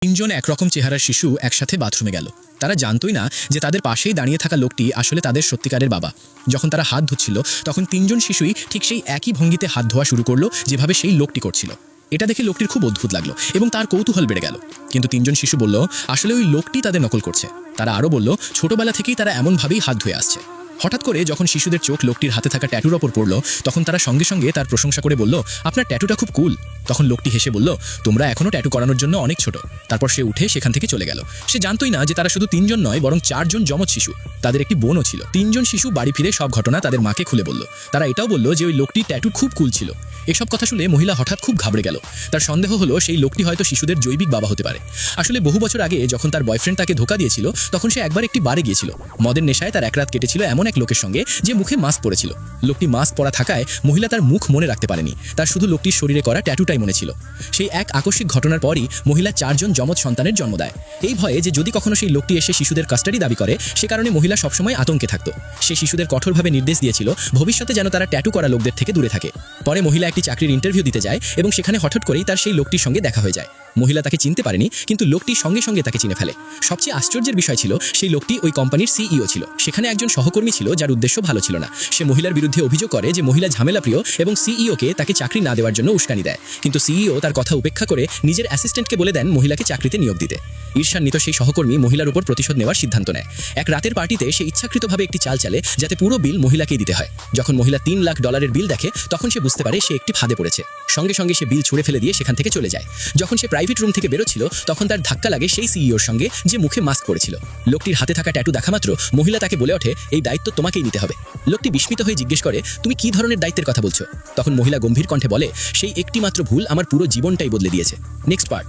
তিনজন একরকম চেহারার শিশু একসাথে বাথরুমে গেল। তারা জানতই না যে তাদের পাশেই দাঁড়িয়ে থাকা লোকটি আসলে তাদের সত্যিকারের বাবা। যখন তারা হাত ধুচ্ছিল তখন তিনজন শিশুই ঠিক সেই একই ভঙ্গিতে হাত ধোয়া শুরু করলো যেভাবে সেই লোকটি করছিল। এটা দেখে লোকটির খুব অদ্ভুত লাগলো এবং তার কৌতূহল বেড়ে গেল। কিন্তু তিনজন শিশু বলল আসলে ওই লোকটি তাদের নকল করছে। তারা আরও বলল ছোটবেলা থেকেই তারা এমনভাবেই হাত ধুয়ে আসছে। হঠাৎ করে যখন শিশুদের চোখ লোকটির হাতে থাকা ট্যাটুর ওপর পড়ল তখন তারা সঙ্গে সঙ্গে তার প্রশংসা করে বলল, আপনার ট্যাটুটা খুব কুল। তখন লোকটি হেসে বলল, তোমরা এখনও ট্যাটু করানোর জন্য অনেক ছোট। তারপর সে উঠে সেখান থেকে চলে গেল। সে জানতই না যে তারা শুধু তিনজন নয় বরং চারজন যমজ শিশু। তাদের একটি বোনও ছিল। তিনজন শিশু বাড়ি ফিরে সব ঘটনা তাদের মাকে খুলে বলল। তারা এটাও বলল যে ওই লোকটি ট্যাটু খুব কুল ছিল। এসব কথা শুনে মহিলা হঠাৎ খুব ঘাবড়ে গেল। তার সন্দেহ হলো সেই লোকটি হয়তো শিশুদের জৈবিক বাবা হতে পারে। আসলে বহু বছর আগে যখন তার বয়ফ্রেন্ড তাকে ধোঁকা দিয়েছিল তখন সে একবার একটি বারে গিয়েছিল। মদের নেশায় তার এক রাত কেটেছিল এমন এক লোকের সঙ্গে যে মুখে মাস্ক পরেছিল। লোকটি মাস্ক পরা থাকায় মহিলা তার মুখ মনে রাখতে পারেনি। তার শুধু লোকটির শরীরে করা ট্যাটুটাই মনে ছিল। সেই এক আকস্মিক ঘটনার পরই মহিলা চারজন যমজ সন্তানের জন্ম দেয়। এই ভয়ে যে যদি কখনো সেই লোকটি এসে শিশুদের কাস্টাডি দাবি করে, সে কারণে মহিলা সবসময় আতঙ্কে থাকত। সে শিশুদের কঠোরভাবে নির্দেশ দিয়েছিল ভবিষ্যতে যেন তারা ট্যাটু করা লোকদের থেকে দূরে থাকে। পরে মহিলা একটি চাকরির ইন্টারভিউ দিতে যায় এবং সেখানে হঠাৎ করেই তার সেই লোকটির সঙ্গে দেখা হয়ে যায়। মহিলা তাকে চিনতে পারেনি, কিন্তু লোকটি সঙ্গে সঙ্গে তাকে চিনে ফেলে। সবচেয়ে আশ্চর্যের বিষয় ছিল সেই লোকটি ওই কোম্পানির সিইও ছিল। সেখানে একজন সহকর্মী ছিল যার উদ্দেশ্য ভালো ছিল না। সে মহিলার বিরুদ্ধে অভিযোগ করে যে মহিলা ঝামেলাপ্রিয় এবং সিইওকে তাকে চাকরি না দেওয়ার জন্য উস্কানি দেয়। কিন্তু সিইও তার কথা উপেক্ষা করে নিজের অ্যাসিস্ট্যান্টকে বলে দেন মহিলাকে চাকরিতে নিয়োগ দিতে। ঈর্ষান্বিত সেই সহকর্মী মহিলার উপর প্রতিশোধ নেওয়ার সিদ্ধান্ত নেয়। এক রাতের পার্টিতে সে ইচ্ছাকৃতভাবে একটি চাল চালে যাতে পুরো বিল মহিলাকেই দিতে হয়। যখন মহিলা $3 লাখ বিল দেখে তখন সে বুঝতে পারে সে একটি ফাঁদে পড়েছে। সঙ্গে সঙ্গে সে বিল ছুঁড়ে ফেলে দিয়ে সেখান থেকে চলে যায়। যখন সে প্রাইভেট রুম থেকে বেরোচ্ছিল তখন তার ধাক্কা লাগে সেই সিইওর সঙ্গে যে মুখে মাস্ক পরেছিল। লোকটির হাতে থাকা ট্যাটু দেখা মাত্র মহিলা তাকে বলে ওঠে, এই দায়িত্ব তোমাকেই নিতে হবে। লোকটি বিস্মিত হয়ে জিজ্ঞেস করে, তুমি কি ধরনের দায়িত্বের কথা বলছো? তখন মহিলা গম্ভীর কণ্ঠে বলে, সেই একটি মাত্র ভুল আমার পুরো জীবনটাই বদলে দিয়েছে। Next part.